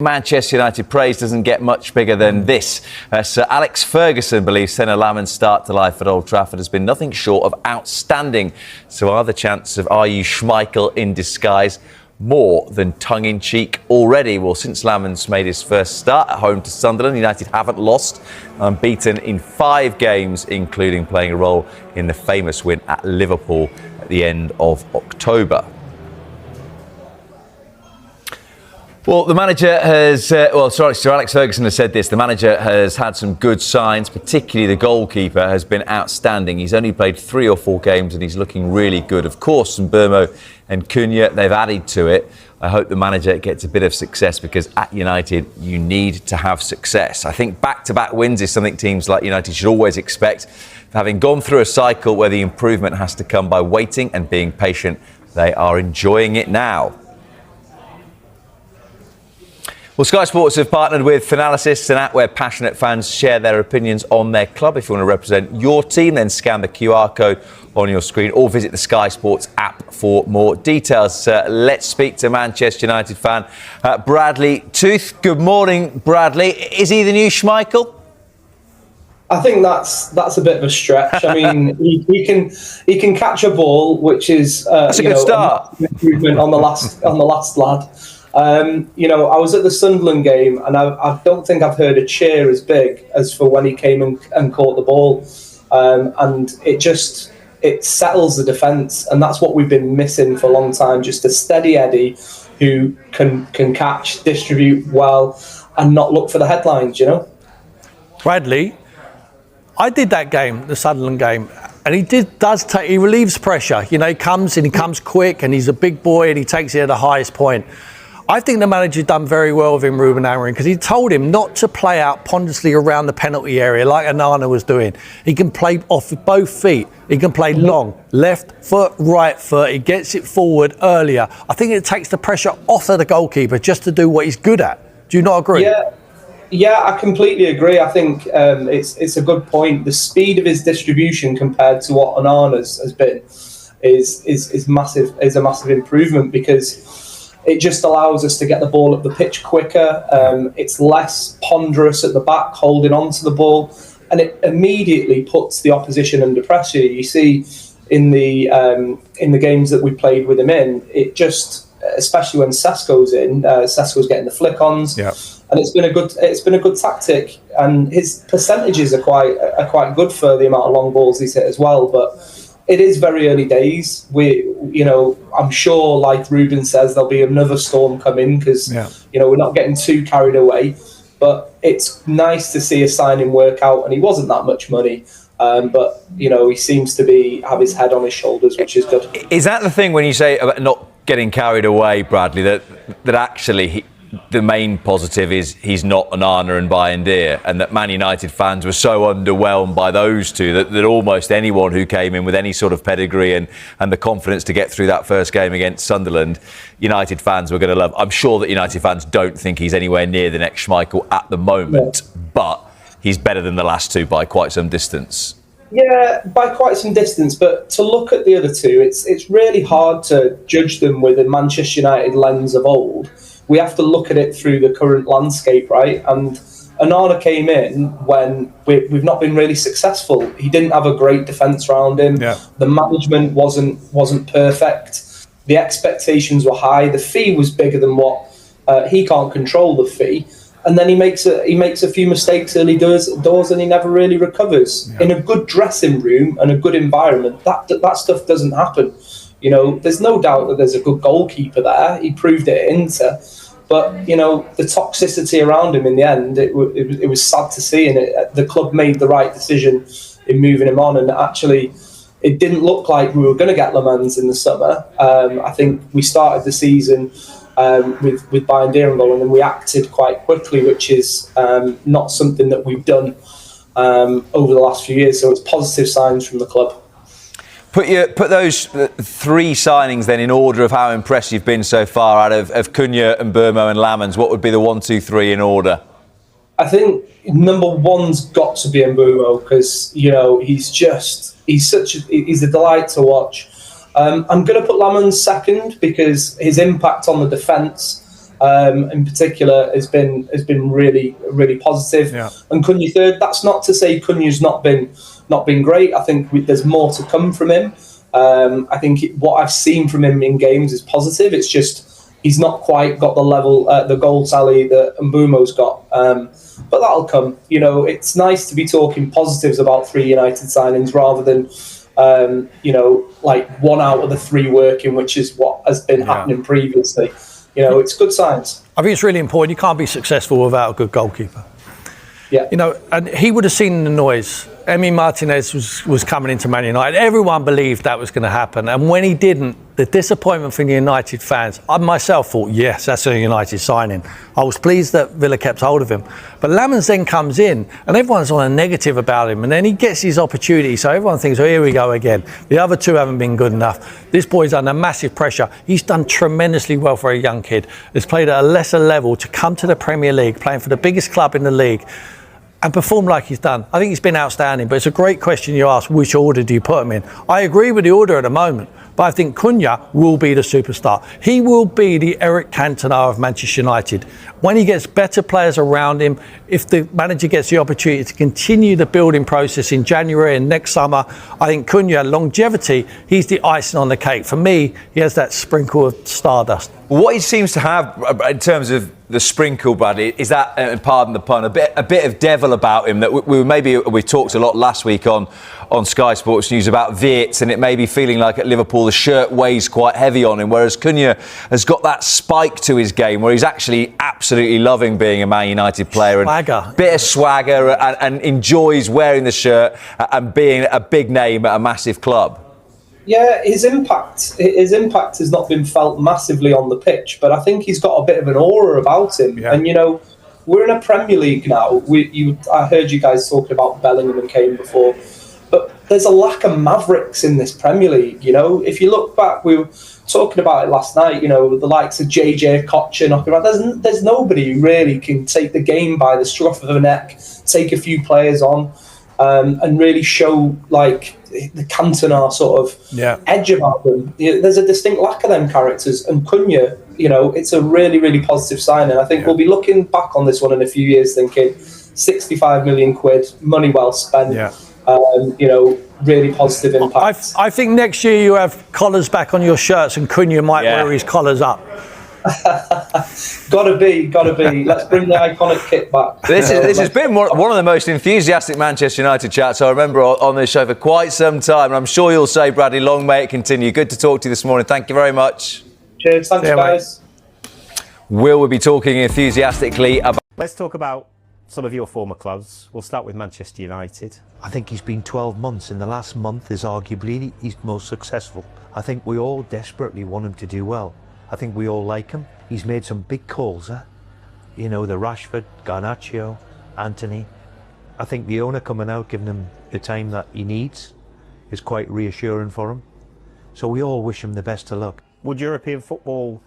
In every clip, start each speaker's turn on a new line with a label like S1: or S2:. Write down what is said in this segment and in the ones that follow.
S1: Manchester United praise doesn't get much bigger than this. Sir Alex Ferguson believes Senne Lammens' start to life at Old Trafford has been nothing short of outstanding. So are the chances of RU Schmeichel in disguise more than tongue-in-cheek already? Well, since Lammens made his first start at home to Sunderland, United haven't lost, unbeaten in 5 games, including playing a role in the famous win at Liverpool at the end of October. Well, the manager has, Sir Alex Ferguson has said this. The manager has had some good signs, particularly the goalkeeper has been outstanding. He's only played 3 or 4 games and he's looking really good. Of course, Mbomo and Cunha, they've added to it. I hope the manager gets a bit of success because at United, you need to have success. I think back-to-back wins is something teams like United should always expect. Having gone through a cycle where the improvement has to come by waiting and being patient, they are enjoying it now. Well, Sky Sports have partnered with Finalysis, an app where passionate fans share their opinions on their club. If you want to represent your team, then scan the QR code on your screen or visit the Sky Sports app for more details. Let's speak to Manchester United fan Bradley Tooth. Good morning, Bradley. Is he the new Schmeichel?
S2: I think that's a bit of a stretch. I mean, he can catch a ball, which is
S1: that's a good start.
S2: Improvement on the last lad. I was at the Sunderland game and I don't think I've heard a cheer as big as for when he came and caught the ball. And it settles the defence. And that's what we've been missing for a long time. Just a steady Eddie who can catch, distribute well and not look for the headlines,
S3: Bradley, I did that game, the Sunderland game. And he relieves pressure. He comes quick and he's a big boy and he takes it at the highest point. I think the manager's done very well with him, Ruben Amorim, because he told him not to play out ponderously around the penalty area like Onana was doing. He can play off both feet. He can play long, left foot, right foot. He gets it forward earlier. I think it takes the pressure off of the goalkeeper just to do what he's good at. Do you not agree?
S2: Yeah, I completely agree. I think it's a good point. The speed of his distribution compared to what Onana's has been is massive. Is a massive improvement because it just allows us to get the ball up the pitch quicker. It's less ponderous at the back, holding on to the ball, and it immediately puts the opposition under pressure. You see in the games that we played with him in, it just, especially when Sesko's in, Sesko's getting the flick-ons, and it's been a good tactic. And his percentages are quite good for the amount of long balls he's hit as well, but it is very early days. I'm sure, like Ruben says, there'll be another storm coming because we're not getting too carried away. But it's nice to see a signing work out, and he wasn't that much money, but he seems to have his head on his shoulders, which is good.
S1: Is that the thing when you say about not getting carried away, Bradley? That actually the main positive is he's not Onana and Bayindir, and that Man United fans were so underwhelmed by those two that almost anyone who came in with any sort of pedigree and the confidence to get through that first game against Sunderland, United fans were going to love. I'm sure that United fans don't think he's anywhere near the next Schmeichel at the moment, but he's better than the last two by quite some distance.
S2: Yeah, by quite some distance, but to look at the other two, it's really hard to judge them with a Manchester United lens of old. We have to look at it through the current landscape, right? And Onana came in when we've not been really successful. He didn't have a great defence around him. Yeah. The management wasn't perfect. The expectations were high. The fee was bigger than what he can't control the fee. And then he makes a few mistakes early doors and he never really recovers. Yeah. In a good dressing room and a good environment, that stuff doesn't happen. There's no doubt that there's a good goalkeeper there. He proved it at Inter. But, the toxicity around him in the end, it was sad to see. And the club made the right decision in moving him on. And actually, it didn't look like we were going to get Lammens in the summer. I think we started the season with Bayindir and goal, and then we acted quite quickly, which is not something that we've done over the last few years. So it's positive signs from the club.
S1: Put those 3 signings then in order of how impressed you've been so far out of Cunha and Mbomo and Lammens. What would be the 1, 2, 3 in order?
S2: I think number one's got to be Mbomo because he's a delight to watch. I'm going to put Lammens second because his impact on the defence in particular has been really, really positive.
S3: Yeah.
S2: And Cunha third. That's not to say Cunha's not been great. I think there's more to come from him. I think what I've seen from him in games is positive. It's just he's not quite got the level, the goal tally that Mbumo's got. But that'll come. It's nice to be talking positives about 3 United signings rather than, like 1 out of the 3 working, which is what has been happening previously. It's good signs.
S3: I think it's really important. You can't be successful without a good goalkeeper.
S2: Yeah.
S3: And he would have seen the noise. Emi Martinez was coming into Man United. Everyone believed that was going to happen. And when he didn't, the disappointment from the United fans, I myself thought, yes, that's a United signing. I was pleased that Villa kept hold of him. But Lammens then comes in and everyone's on a negative about him. And then he gets his opportunity. So everyone thinks, oh, here we go again. The other 2 haven't been good enough. This boy's under massive pressure. He's done tremendously well for a young kid. He's played at a lesser level to come to the Premier League, playing for the biggest club in the league, and perform like he's done. I think he's been outstanding, but it's a great question you ask, which order do you put him in? I agree with the order at the moment, but I think Cunha will be the superstar. He will be the Eric Cantona of Manchester United. When he gets better players around him, if the manager gets the opportunity to continue the building process in January and next summer, I think Cunha, longevity, he's the icing on the cake. For me, he has that sprinkle of stardust.
S1: What he seems to have in terms of the sprinkle, Bradley, is that, and pardon the pun, a bit of devil about him that we talked a lot last week on Sky Sports News about Wirtz, and it may be feeling like at Liverpool the shirt weighs quite heavy on him, whereas Cunha has got that spike to his game where he's actually absolutely loving being a Man United player.
S3: Swagger.
S1: And bit of swagger and enjoys wearing the shirt and being a big name at a massive club.
S2: Yeah, his impact has not been felt massively on the pitch, but I think he's got a bit of an aura about him. Yeah. And we're in a Premier League now. I heard you guys talking about Bellingham and Kane before, but there's a lack of mavericks in this Premier League. If you look back, we were talking about it last night. The likes of JJ Kocher knocking around. There's nobody who really can take the game by the scruff of the neck, take a few players on, and really show like the Cantona sort of edge about them. There's a distinct lack of them characters, and Cunha, it's a really, really positive sign. And I think we'll be looking back on this one in a few years thinking 65 million quid, money well spent, really positive impact.
S3: I think next year you have collars back on your shirts and Cunha might wear his collars up.
S2: Gotta be. Let's bring the iconic kit back.
S1: This has been one of the most enthusiastic Manchester United chats I remember on this show for quite some time. And I'm sure you'll say, Bradley, long may it continue. Good to talk to you this morning. Thank you very much.
S2: Cheers. Thanks, guys.
S1: Will be talking enthusiastically about...
S4: Let's talk about some of your former clubs. We'll start with Manchester United.
S5: I think he's been 12 months, and the last month is arguably his most successful. I think we all desperately want him to do well. I think we all like him. He's made some big calls, the Rashford, Garnacho, Anthony. I think the owner coming out, giving him the time that he needs, is quite reassuring for him. So we all wish him the best of luck.
S4: Would European football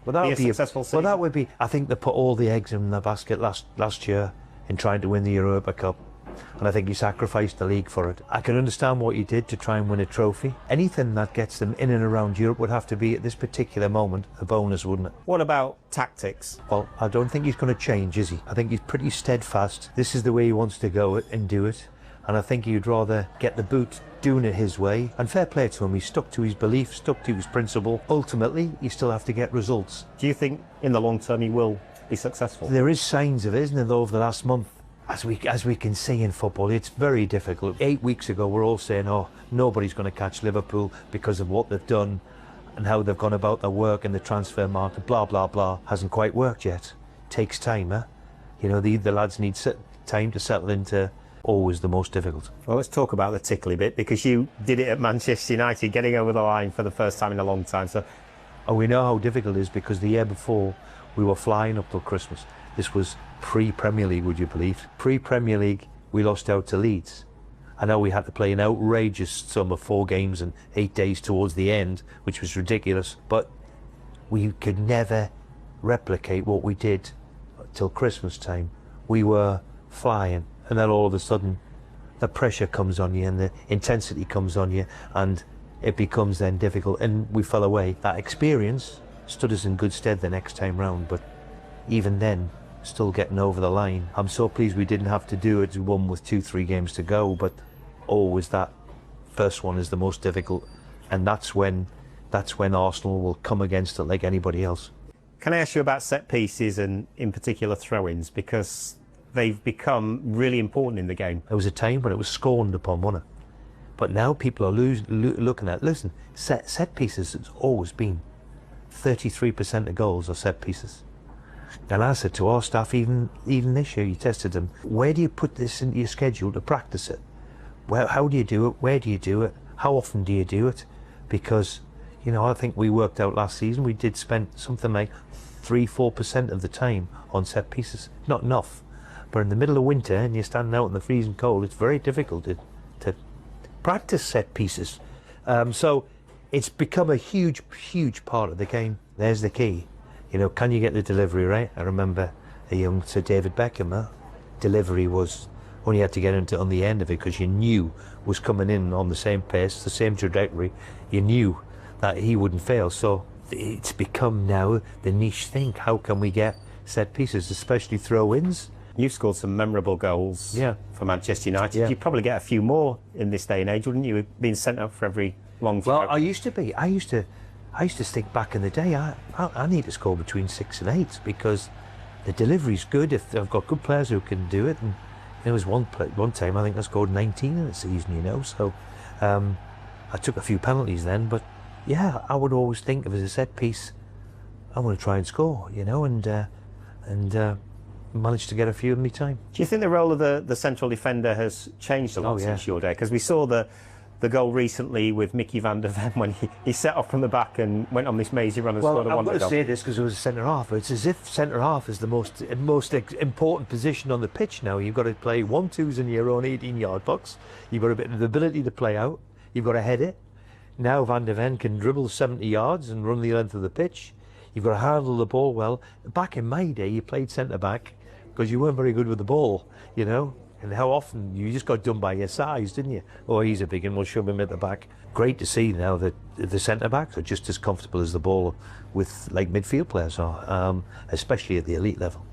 S4: be a successful season?
S5: Well, that would be. I think they put all the eggs in the basket last year in trying to win the Europa Cup. And I think he sacrificed the league for it. I can understand what he did to try and win a trophy. Anything that gets them in and around Europe would have to be, at this particular moment, a bonus, wouldn't it?
S4: What about tactics?
S5: Well, I don't think he's going to change, is he? I think he's pretty steadfast. This is the way he wants to go and do it. And I think he'd rather get the boot doing it his way. And fair play to him, he stuck to his belief, stuck to his principle. Ultimately, you still have to get results.
S4: Do you think in the long term he will be successful?
S5: There is signs of it, isn't there, over the last month? As we can see in football, it's very difficult. 8 weeks ago, we're all saying, oh, nobody's going to catch Liverpool because of what they've done and how they've gone about their work in the transfer market, blah, blah, blah. Hasn't quite worked yet. Takes time, huh? The lads need time to settle into always the most difficult.
S4: Well, let's talk about the tickly bit, because you did it at Manchester United, getting over the line for the first time in a long time. So,
S5: we know how difficult it is, because the year before, we were flying up till Christmas. This was pre-Premier League, would you believe? Pre-Premier League, we lost out to Leeds. I know we had to play an outrageous sum of 4 games and 8 days towards the end, which was ridiculous, but we could never replicate what we did till Christmas time. We were flying, and then all of a sudden, the pressure comes on you and the intensity comes on you, and it becomes then difficult, and we fell away. That experience stood us in good stead the next time round, but even then, still getting over the line. I'm so pleased we didn't have to do it. We won with 2-3 games to go, but always that first one is the most difficult, and that's when Arsenal will come against it like anybody else.
S4: Can I ask you about set pieces and in particular throw-ins, because they've become really important in the game?
S5: There was a time when it was scorned upon, wasn't it? But now people are looking at, listen, set pieces has always been 33% of goals are set pieces. And I said to our staff, even this year, you tested them, where do you put this into your schedule to practice it? How do you do it? Where do you do it? How often do you do it? Because, you know, I think we worked out last season, we did spend something like 3-4% of the time on set pieces. Not enough. But in the middle of winter and you're standing out in the freezing cold, it's very difficult to practice set pieces. So it's become a huge part of the game. There's the key. You know, can you get the delivery right? I remember a young Sir David Beckham, delivery was, only had to get into on the end of it because you knew was coming in on the same pace, the same trajectory. You knew that he wouldn't fail. So it's become now the niche thing. How can we get set pieces, especially throw-ins?
S4: You've scored some memorable goals for Manchester United. You'd probably get a few more in this day and age, wouldn't you? Being sent up for every long throw.
S5: Well, I used to think back in the day, I need to score between 6 and 8 because the delivery's good. If I've got good players who can do it, and there was one time I think I scored 19 in a season, you know. So I took a few penalties then, but yeah, I would always think of it as a set piece. I want to try and score, you know, and managed to get a few in my time.
S4: Do you think the role of the central defender has changed a lot since your day? Because we saw the goal recently with Mickey van der Ven when he set off from the back and went on this mazy run and scored a wonder goal.
S5: Well, I've got to say this because it was a centre half. It's as if centre half is the most important position on the pitch now. You've got to play 1-2s in your own 18-yard box. You've got a bit of the ability to play out. You've got to head it. Now Van der Ven can dribble 70 yards and run the length of the pitch. You've got to handle the ball well. Back in my day, you played centre back because you weren't very good with the ball, you know. And how often you just got done by your size, didn't you? Oh, he's a big one, we'll shove him at the back. Great to see now that the centre backs are just as comfortable as the ball with like midfield players are, especially at the elite level.